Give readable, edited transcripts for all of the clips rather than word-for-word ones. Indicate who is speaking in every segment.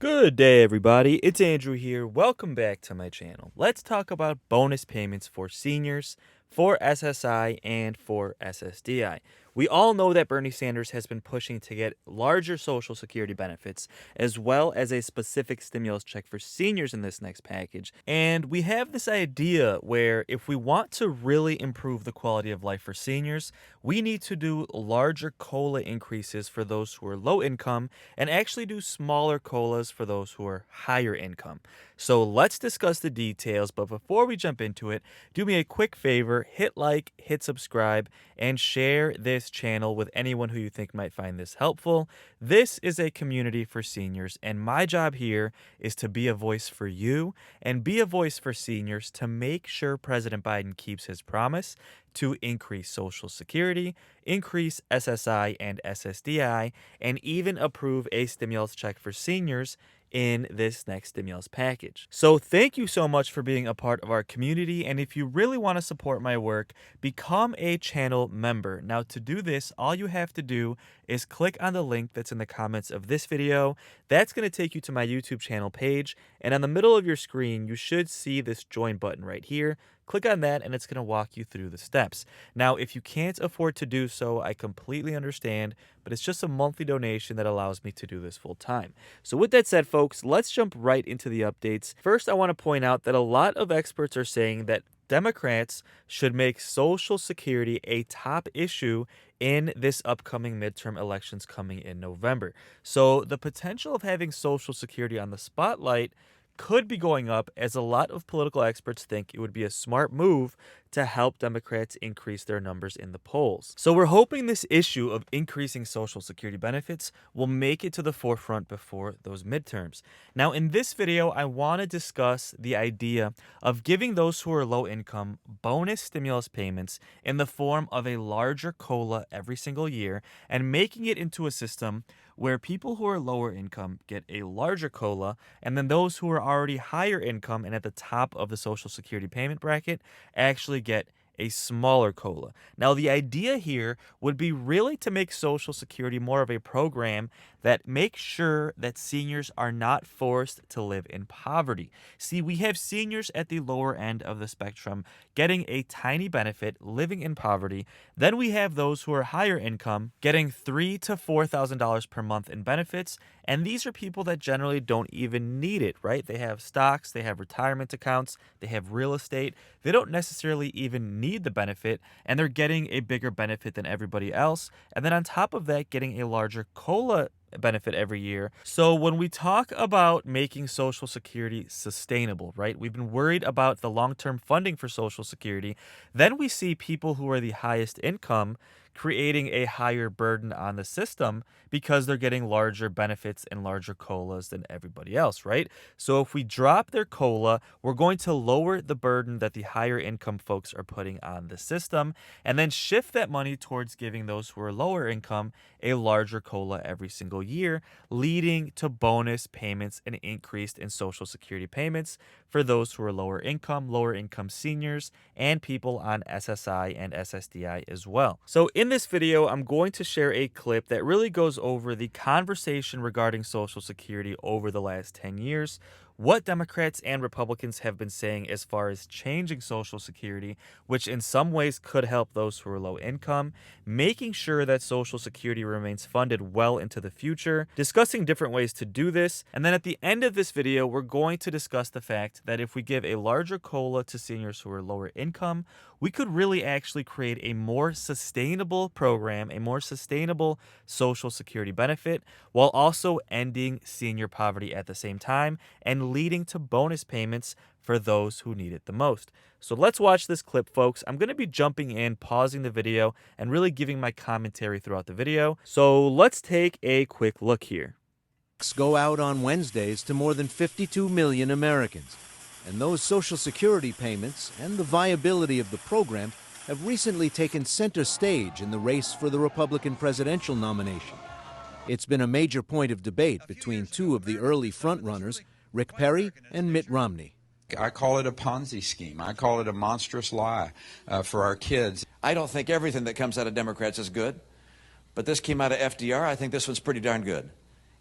Speaker 1: Good day, everybody. It's Andrew here. Welcome back to my channel. Let's talk about bonus payments for seniors, for SSI, and for SSDI. We all know that Bernie Sanders has been pushing to get larger Social Security benefits, as well as a specific stimulus check for seniors in this next package. And we have this idea where if we want to really improve the quality of life for seniors, we need to do larger COLA increases for those who are low income and actually do smaller COLAs for those who are higher income. So let's discuss the details, but before we jump into it, do me a quick favor, hit like, hit subscribe, and share this channel with anyone who you think might find this helpful. This is a community for seniors, and my job here is to be a voice for you and be a voice for seniors to make sure President Biden keeps his promise to increase Social Security, increase SSI and SSDI, and even approve a stimulus check for seniors in this next stimulus package. So thank you so much for being a part of our community, and if you really want to support my work, become a channel member. Now to do this, all you have to do is click on the link that's in the comments of this video. That's going to take you to my YouTube channel page, and on the middle of your screen you should see this join button right here. Click on that and it's going to walk you through the steps. Now, if you can't afford to do so, I completely understand, but it's just a monthly donation that allows me to do this full time. So with that said, folks, let's jump right into the updates. First, I want to point out that a lot of experts are saying that Democrats should make Social Security a top issue in this upcoming midterm elections coming in November. So the potential of having Social Security on the spotlight could be going up, as a lot of political experts think it would be a smart move to help Democrats increase their numbers in the polls. So we're hoping this issue of increasing Social Security benefits will make it to the forefront before those midterms. Now, in this video, I want to discuss the idea of giving those who are low income bonus stimulus payments in the form of a larger COLA every single year and making it into a system where people who are lower income get a larger COLA, and then those who are already higher income and at the top of the Social Security payment bracket actually get a smaller COLA. Now, the idea here would be really to make Social Security more of a program that makes sure that seniors are not forced to live in poverty. See, we have seniors at the lower end of the spectrum getting a tiny benefit, living in poverty. Then we have those who are higher income getting $3,000 to $4,000 per month in benefits. And these are people that generally don't even need it, right? They have stocks, they have retirement accounts, they have real estate. They don't necessarily even need the benefit, and they're getting a bigger benefit than everybody else. And then on top of that, getting a larger COLA benefit every year. So when we talk about making Social Security sustainable, right? We've been worried about the long-term funding for Social Security. Then we see people who are the highest income creating a higher burden on the system because they're getting larger benefits and larger COLAs than everybody else, right? So if we drop their COLA, we're going to lower the burden that the higher income folks are putting on the system, and then shift that money towards giving those who are lower income a larger COLA every single year, leading to bonus payments and increased in Social Security payments for those who are lower income seniors, and people on SSI and SSDI as well. So in this video, I'm going to share a clip that really goes over the conversation regarding Social Security over the last 10 years, what Democrats and Republicans have been saying as far as changing Social Security, which in some ways could help those who are low income, making sure that Social Security remains funded well into the future, discussing different ways to do this, and then at the end of this video, we're going to discuss the fact that if we give a larger COLA to seniors who are lower income, we could really actually create a more sustainable program, a more sustainable Social Security benefit, while also ending senior poverty at the same time and leading to bonus payments for those who need it the most. So let's watch this clip, folks. I'm going to be jumping in, pausing the video, and really giving my commentary throughout the video. So let's take a quick look here.
Speaker 2: Go out on Wednesdays to more than 52 million Americans. And those Social Security payments and the viability of the program have recently taken center stage in the race for the Republican presidential nomination. It's been a major point of debate between two of the early frontrunners, Rick Perry and Mitt Romney.
Speaker 3: I call it a Ponzi scheme. I call it a monstrous lie for our kids.
Speaker 4: I don't think everything that comes out of Democrats is good, but this came out of FDR. I think this one's pretty darn good.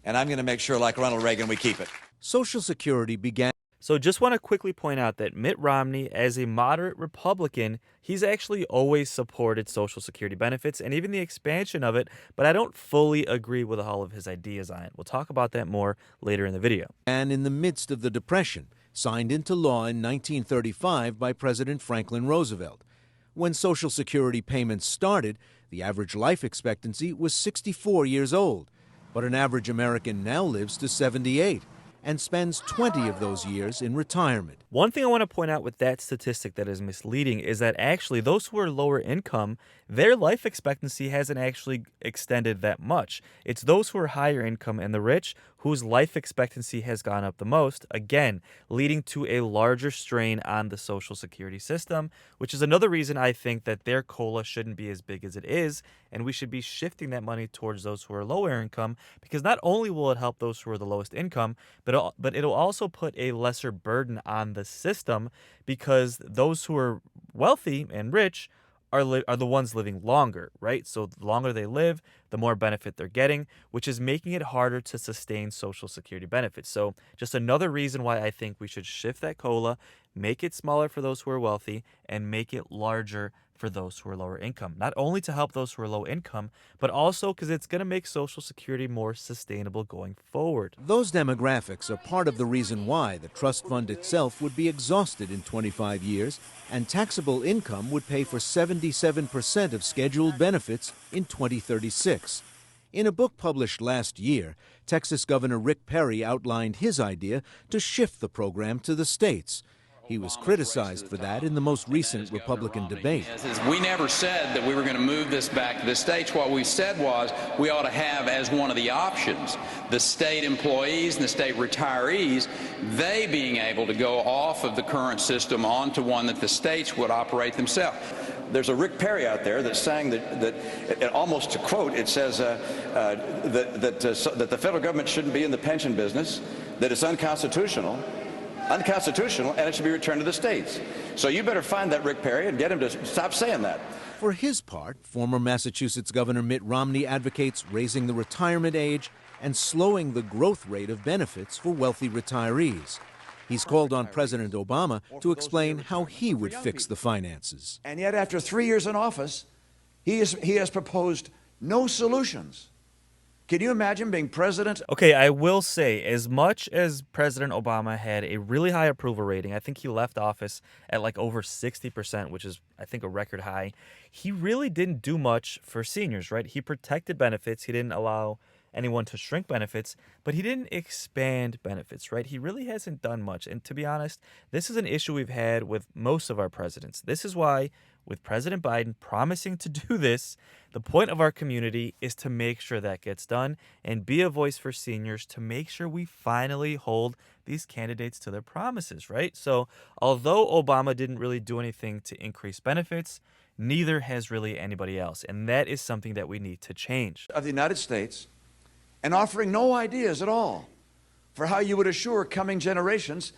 Speaker 4: and I'm going to make sure, like Ronald Reagan, we keep it.
Speaker 2: Social Security began.
Speaker 1: So just want to quickly point out that Mitt Romney, as a moderate Republican, he's actually always supported Social Security benefits and even the expansion of it, but I don't fully agree with all of his ideas on it. We'll talk about that more later in the video.
Speaker 2: And in the midst of the Depression, signed into law in 1935 by President Franklin Roosevelt. When Social Security payments started, the average life expectancy was 64 years old, but an average American now lives to 78 and spends 20 of those years in retirement.
Speaker 1: One thing I want to point out with that statistic that is misleading is that actually those who are lower income, their life expectancy hasn't actually extended that much. It's those who are higher income and the rich whose life expectancy has gone up the most, again, leading to a larger strain on the Social Security system, which is another reason I think that their COLA shouldn't be as big as it is, and we should be shifting that money towards those who are lower income, because not only will it help those who are the lowest income, but it'll also put a lesser burden on the system, because those who are wealthy and rich are the ones living longer, right? So the longer they live, the more benefit they're getting, which is making it harder to sustain Social Security benefits. So just another reason why I think we should shift that COLA, make it smaller for those who are wealthy, and make it larger for those who are lower income. Not only to help those who are low income, but also because it's going to make Social Security more sustainable going forward.
Speaker 2: Those demographics are part of the reason why the trust fund itself would be exhausted in 25 years, and taxable income would pay for 77% of scheduled benefits in 2036. In a book published last year, Texas Governor Rick Perry outlined his idea to shift the program to the states. He was criticized for that in the most recent Republican debate.
Speaker 5: We never said that we were going to move this back to the states. What we said was we ought to have as one of the options the state employees and the state retirees, they being able to go off of the current system onto one that the states would operate themselves.
Speaker 4: There's a Rick Perry out there that's saying that almost to quote, it says that the federal government shouldn't be in the pension business, that it's unconstitutional, and it should be returned to the states. So you better find that Rick Perry and get him to stop saying that.
Speaker 2: For his part, former Massachusetts Governor Mitt Romney advocates raising the retirement age and slowing the growth rate of benefits for wealthy retirees. He's called on President Obama to explain how he would fix the finances.
Speaker 6: And yet, after 3 years in office, he has proposed no solutions. Can you imagine being president?
Speaker 1: Okay, I will say, as much as President Obama had a really high approval rating, I think he left office at like over 60%, which is, I think, a record high. He really didn't do much for seniors, right? He protected benefits. He didn't allow anyone to shrink benefits, but he didn't expand benefits, right? He really hasn't done much. And to be honest, this is an issue we've had with most of our presidents. This is why, with President Biden promising to do this, the point of our community is to make sure that gets done and be a voice for seniors to make sure we finally hold these candidates to their promises, right? So although Obama didn't really do anything to increase benefits, neither has really anybody else. And that is something that we need to change.
Speaker 6: Of the United States, and offering no ideas at all for how you would assure coming generations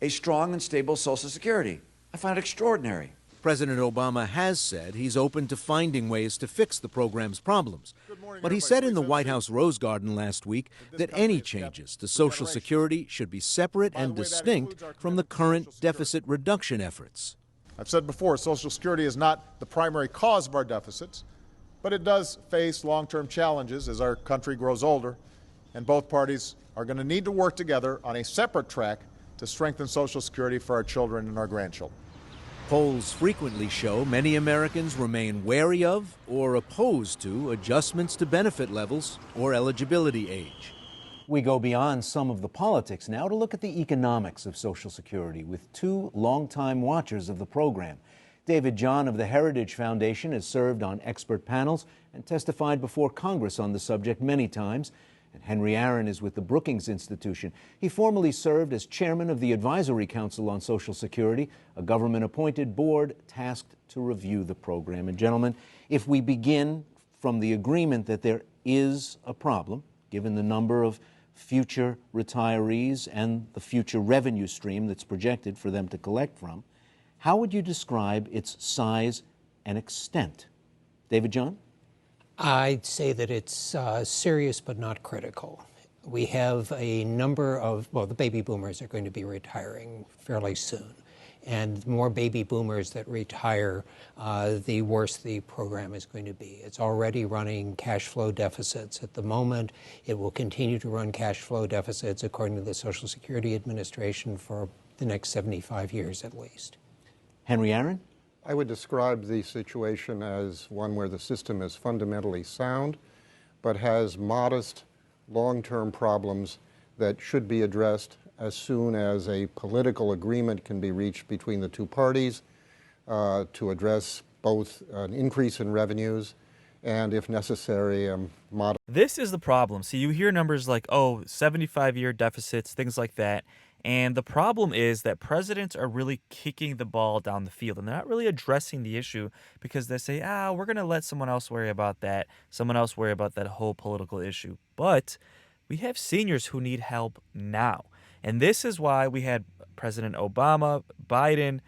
Speaker 6: a strong and stable Social Security. I find it extraordinary.
Speaker 2: President Obama has said he's open to finding ways to fix the program's problems. But he said in the White House Rose Garden last week that any changes to Social Security should be separate and distinct from the current deficit reduction efforts.
Speaker 7: I've said before, Social Security is not the primary cause of our deficits, but it does face long-term challenges as our country grows older, and both parties are going to need to work together on a separate track to strengthen Social Security for our children and our grandchildren.
Speaker 2: Polls frequently show many Americans remain wary of or opposed to adjustments to benefit levels or eligibility age. We go beyond some of the politics now to look at the economics of Social Security with two longtime watchers of the program. David John of the Heritage Foundation has served on expert panels and testified before Congress on the subject many times. And Henry Aaron is with the Brookings Institution. He formerly served as chairman of the Advisory Council on Social Security, a government-appointed board tasked to review the program. And gentlemen, if we begin from the agreement that there is a problem, given the number of future retirees and the future revenue stream that's projected for them to collect from, how would you describe its size and extent? David John?
Speaker 8: I'd say that it's serious but not critical. We have a number of, well, the baby boomers are going to be retiring fairly soon. And the more baby boomers that retire, the worse the program is going to be. It's already running cash flow deficits at the moment. It will continue to run cash flow deficits, according to the Social Security Administration, for the next 75 years at least.
Speaker 2: Henry Aaron?
Speaker 9: I would describe the situation as one where the system is fundamentally sound, but has modest long-term problems that should be addressed as soon as a political agreement can be reached between the two parties to address both an increase in revenues and, if necessary, modest.
Speaker 1: This is the problem. See, you hear numbers like, oh, 75-year deficits, things like that. And the problem is that presidents are really kicking the ball down the field, and they're not really addressing the issue because they say, we're going to let someone else worry about that, someone else worry about that whole political issue. But we have seniors who need help now. And this is why we had President Obama, Biden,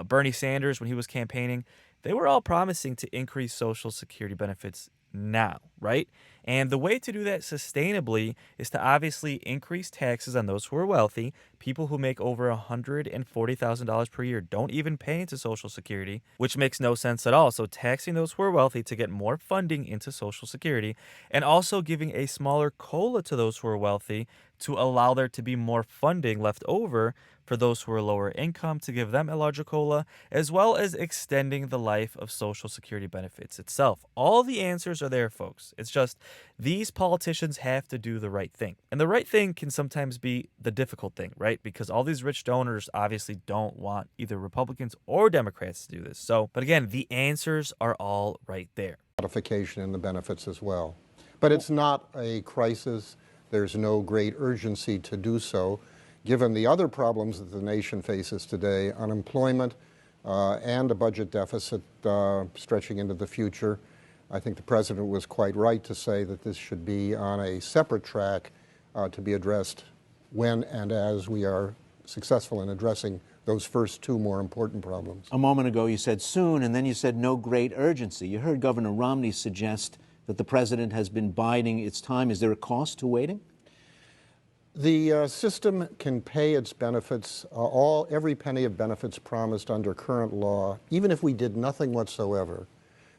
Speaker 1: Bernie Sanders when he was campaigning. They were all promising to increase Social Security benefits now, right? And the way to do that sustainably is to obviously increase taxes on those who are wealthy. People who make over $140,000 per year don't even pay into Social Security, which makes no sense at all. So taxing those who are wealthy to get more funding into Social Security, and also giving a smaller COLA to those who are wealthy to allow there to be more funding left over for those who are lower income, to give them a larger COLA, as well as extending the life of Social Security benefits itself. All the answers are there, folks. It's just these politicians have to do the right thing. And the right thing can sometimes be the difficult thing, right? Because all these rich donors obviously don't want either Republicans or Democrats to do this. So, but again, the answers are all right there.
Speaker 9: Modification in the benefits as well. But it's not a crisis. There's no great urgency to do so, given the other problems that the nation faces today, unemployment and a budget deficit stretching into the future. I think the President was quite right to say that this should be on a separate track to be addressed when and as we are successful in addressing those first two more important problems.
Speaker 2: A moment ago you said soon, and then you said no great urgency. You heard Governor Romney suggest that the President has been biding its time. Is there a cost to waiting?
Speaker 9: The system can pay its benefits, every penny of benefits promised under current law, even if we did nothing whatsoever,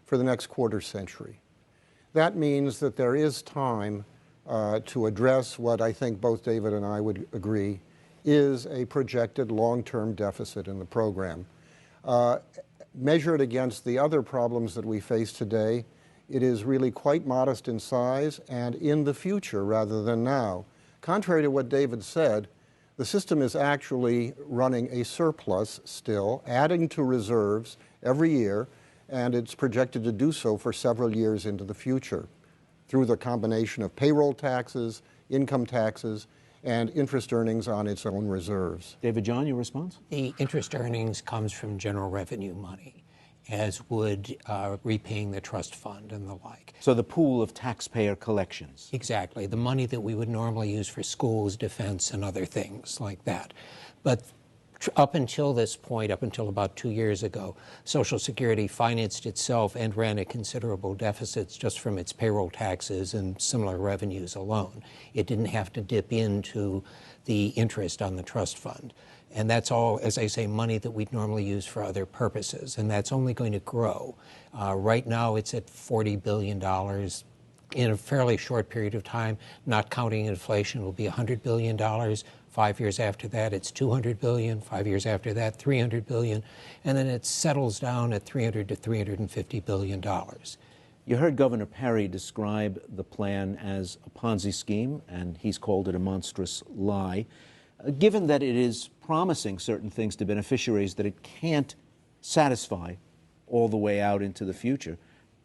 Speaker 9: for the next quarter century. That means that there is time to address what I think both David and I would agree is a projected long-term deficit in the program. Measured against the other problems that we face today, it is really quite modest in size and in the future rather than now. Contrary to what David said, the system is actually running a surplus still, adding to reserves every year, and it's projected to do so for several years into the future through the combination of payroll taxes, income taxes, and interest earnings on its own reserves.
Speaker 2: David John, your response?
Speaker 8: The interest earnings comes from general revenue money, as would repaying the trust fund and the like.
Speaker 2: So the pool of taxpayer collections.
Speaker 8: Exactly, the money that we would normally use for schools, defense, and other things like that. But up until this point, up until about 2 years ago, Social Security financed itself and ran at considerable deficits just from its payroll taxes and similar revenues alone. It didn't have to dip into the interest on the trust fund. And that's all, as I say, money that we'd normally use for other purposes, and that's only going to grow. Right now it's at $40 billion. In a fairly short period of time, not counting inflation, will be $100 billion. 5 years after that, it's $200 billion. 5 years after that, $300 billion. And then it settles down at $300 to $350 billion.
Speaker 2: You heard Governor Perry describe the plan as a Ponzi scheme, and he's called it a monstrous lie. Given that it is promising certain things to beneficiaries that it can't satisfy all the way out into the future,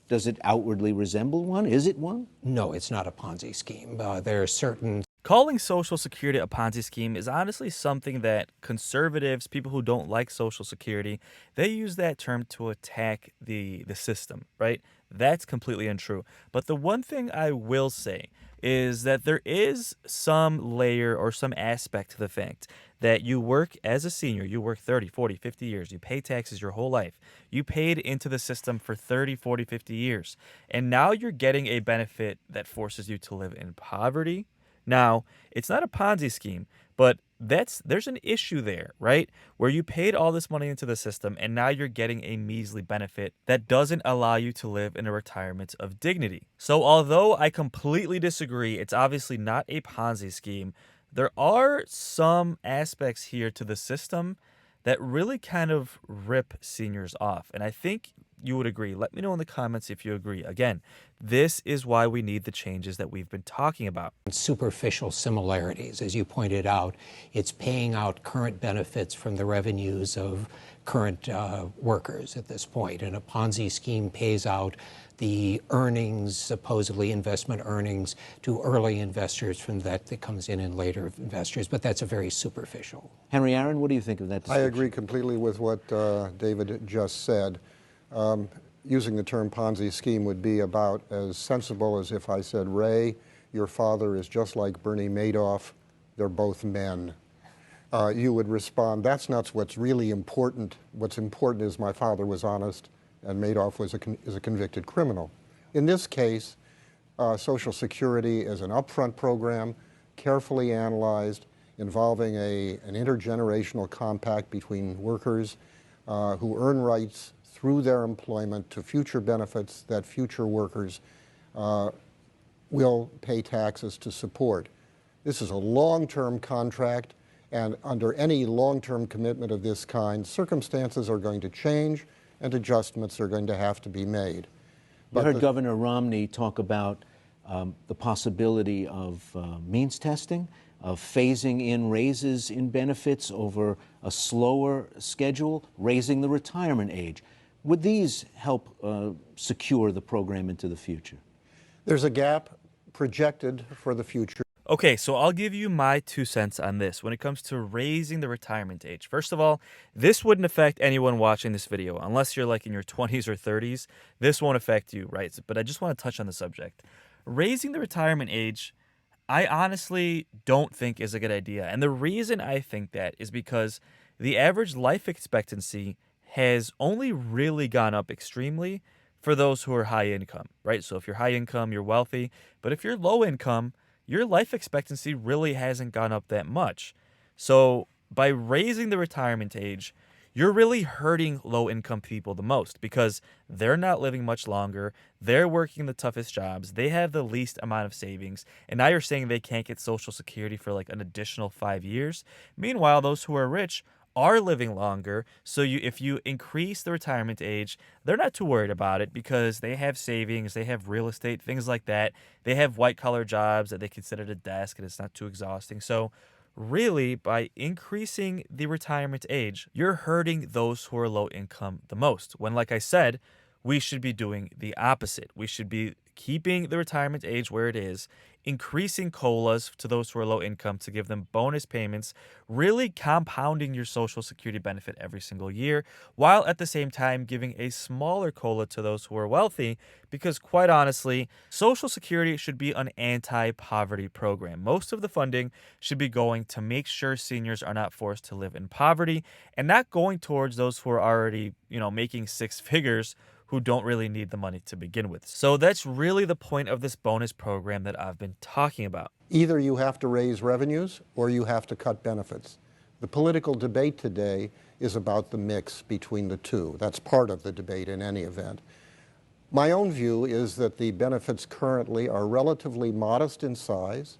Speaker 2: does it outwardly resemble one? Is it one?
Speaker 8: No, it's not a Ponzi scheme. There are certain...
Speaker 1: Calling Social Security a Ponzi scheme is honestly something that conservatives, people who don't like Social Security, they use that term to attack the system, right? That's completely untrue. But the one thing I will say is that there is some layer or some aspect to the fact that you work as a senior, you work 30, 40, 50 years, you pay taxes your whole life, you paid into the system for 30, 40, 50 years, and now you're getting a benefit that forces you to live in poverty, Now, it's not a Ponzi scheme, but there's an issue there, right? Where you paid all this money into the system and now you're getting a measly benefit that doesn't allow you to live in a retirement of dignity. So although I completely disagree, it's obviously not a Ponzi scheme, there are some aspects here to the system that really kind of rip seniors off. And I think you would agree. Let me know in the comments if you agree. Again, this is why we need the changes that we've been talking about.
Speaker 8: Superficial similarities, as you pointed out. It's paying out current benefits from the revenues of current workers at this point. And a Ponzi scheme pays out the earnings, supposedly investment earnings, to early investors from that comes in later investors. But that's a very superficial.
Speaker 2: Henry Aaron, what do you think of that
Speaker 9: I
Speaker 2: distinction?
Speaker 9: agree completely with what David just said. Using the term Ponzi scheme would be about as sensible as if I said, Ray, your father is just like Bernie Madoff. They're both men. You would respond, that's not what's really important. What's important is my father was honest and Madoff is a convicted criminal. In this case, Social Security is an upfront program, carefully analyzed, involving an intergenerational compact between workers who earn rights through their employment to future benefits that future workers will pay taxes to support. This is a long-term contract, and under any long-term commitment of this kind, circumstances are going to change and adjustments are going to have to be made.
Speaker 2: You heard Governor Romney talk about the possibility of means testing, of phasing in raises in benefits over a slower schedule, raising the retirement age. Would these help secure the program into the future?
Speaker 9: There's a gap projected for the future.
Speaker 1: Okay, so I'll give you my 2 cents on this when it comes to raising the retirement age. First of all, this wouldn't affect anyone watching this video. Unless you're like in your 20s or 30s, this won't affect you, right? But I just want to touch on the subject. Raising the retirement age, I honestly don't think is a good idea. And the reason I think that is because the average life expectancy has only really gone up extremely for those who are high income, right? So if you're high income, you're wealthy. But if you're low income, your life expectancy really hasn't gone up that much. So by raising the retirement age, you're really hurting low-income people the most because they're not living much longer. They're working the toughest jobs. They have the least amount of savings. And now you're saying they can't get Social Security for like an additional 5 years. Meanwhile, those who are rich are living longer. So if you increase the retirement age, they're not too worried about it because they have savings, they have real estate, things like that. They have white-collar jobs that they can sit at a desk and it's not too exhausting. So really, by increasing the retirement age, you're hurting those who are low income the most. When, like I said, we should be doing the opposite. We should be keeping the retirement age where it is, increasing COLAs to those who are low income to give them bonus payments, really compounding your Social Security benefit every single year, while at the same time giving a smaller COLA to those who are wealthy, because quite honestly, Social Security should be an anti-poverty program. Most of the funding should be going to make sure seniors are not forced to live in poverty and not going towards those who are already, making 6 figures who don't really need the money to begin with. So that's really the point of this bonus program that I've been talking about.
Speaker 9: Either you have to raise revenues or you have to cut benefits. The political debate today is about the mix between the two. That's part of the debate in any event. My own view is that the benefits currently are relatively modest in size.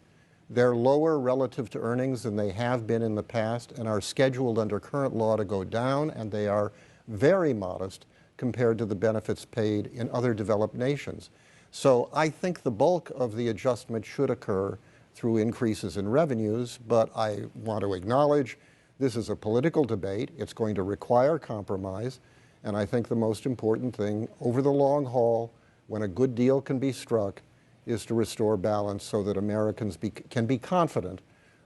Speaker 9: They're lower relative to earnings than they have been in the past and are scheduled under current law to go down, and they are very modest compared to the benefits paid in other developed nations. So I think the bulk of the adjustment should occur through increases in revenues, but I want to acknowledge this is a political debate. It's going to require compromise, and I think the most important thing over the long haul, when a good deal can be struck, is to restore balance so that Americans can be confident,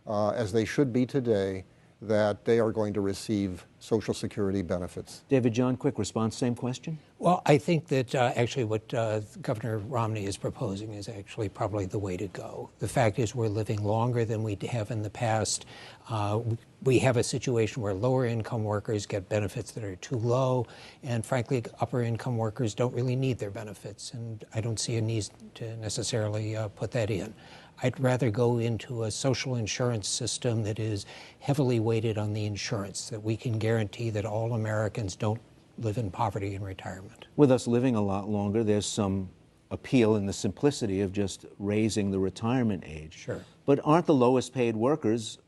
Speaker 9: as they should be today, that they are going to receive Social Security benefits.
Speaker 2: David John, quick response, same question?
Speaker 8: Well, I think that actually what Governor Romney is proposing is actually probably the way to go. The fact is we're living longer than we have in the past. We have a situation where lower income workers get benefits that are too low, and frankly, upper income workers don't really need their benefits, and I don't see a need to necessarily put that in. I'd rather go into a social insurance system that is heavily weighted on the insurance, that we can guarantee that all Americans don't live in poverty in retirement.
Speaker 2: With us living a lot longer, there's some appeal in the simplicity of just raising the retirement age.
Speaker 8: Sure.
Speaker 2: But aren't the lowest paid workers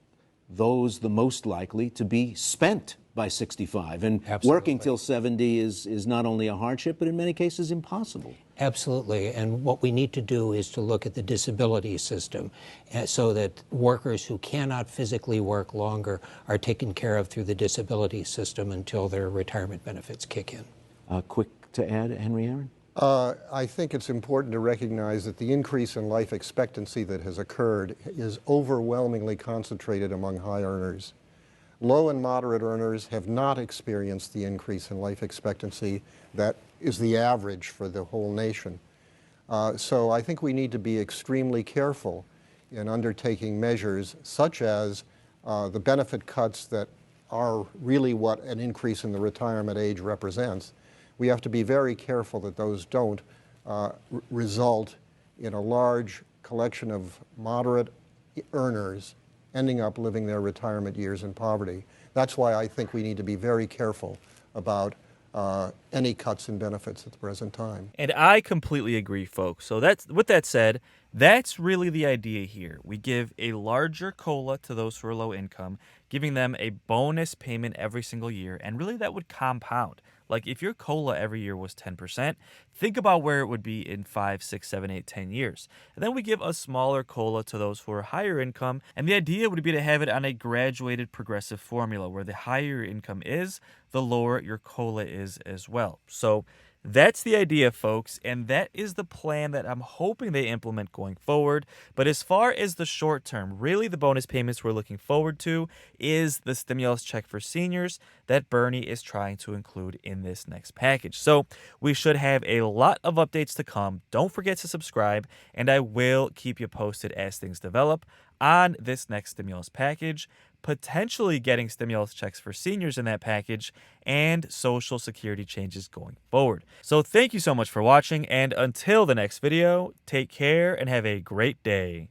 Speaker 2: those the most likely to be spent by 65? And
Speaker 8: Absolutely.
Speaker 2: Working till 70 is not only a hardship, but in many cases impossible.
Speaker 8: Absolutely. And what we need to do is to look at the disability system so that workers who cannot physically work longer are taken care of through the disability system until their retirement benefits kick in.
Speaker 2: Quick to add, Henry Aaron?
Speaker 9: I think it's important to recognize that the increase in life expectancy that has occurred is overwhelmingly concentrated among high earners. Low and moderate earners have not experienced the increase in life expectancy that is the average for the whole nation. So I think we need to be extremely careful in undertaking measures such as the benefit cuts that are really what an increase in the retirement age represents. We have to be very careful that those don't result in a large collection of moderate earners ending up living their retirement years in poverty. That's why I think we need to be very careful about any cuts in benefits at the present time.
Speaker 1: And I completely agree, folks. So with that said, that's really the idea here. We give a larger COLA to those who are low income, giving them a bonus payment every single year, and really that would compound. Like if your COLA every year was 10%, think about where it would be in 5, 6, 7, 8, 10 years. And then we give a smaller COLA to those who are higher income, and the idea would be to have it on a graduated progressive formula where the higher your income is, the lower your COLA is as well. So that's the idea, folks, and that is the plan that I'm hoping they implement going forward. But as far as the short term, really the bonus payments we're looking forward to is the stimulus check for seniors that Bernie is trying to include in this next package. So we should have a lot of updates to come. Don't forget to subscribe, and I will keep you posted as things develop on this next stimulus package, potentially getting stimulus checks for seniors in that package, and Social Security changes going forward. So thank you so much for watching, and until the next video, take care and have a great day.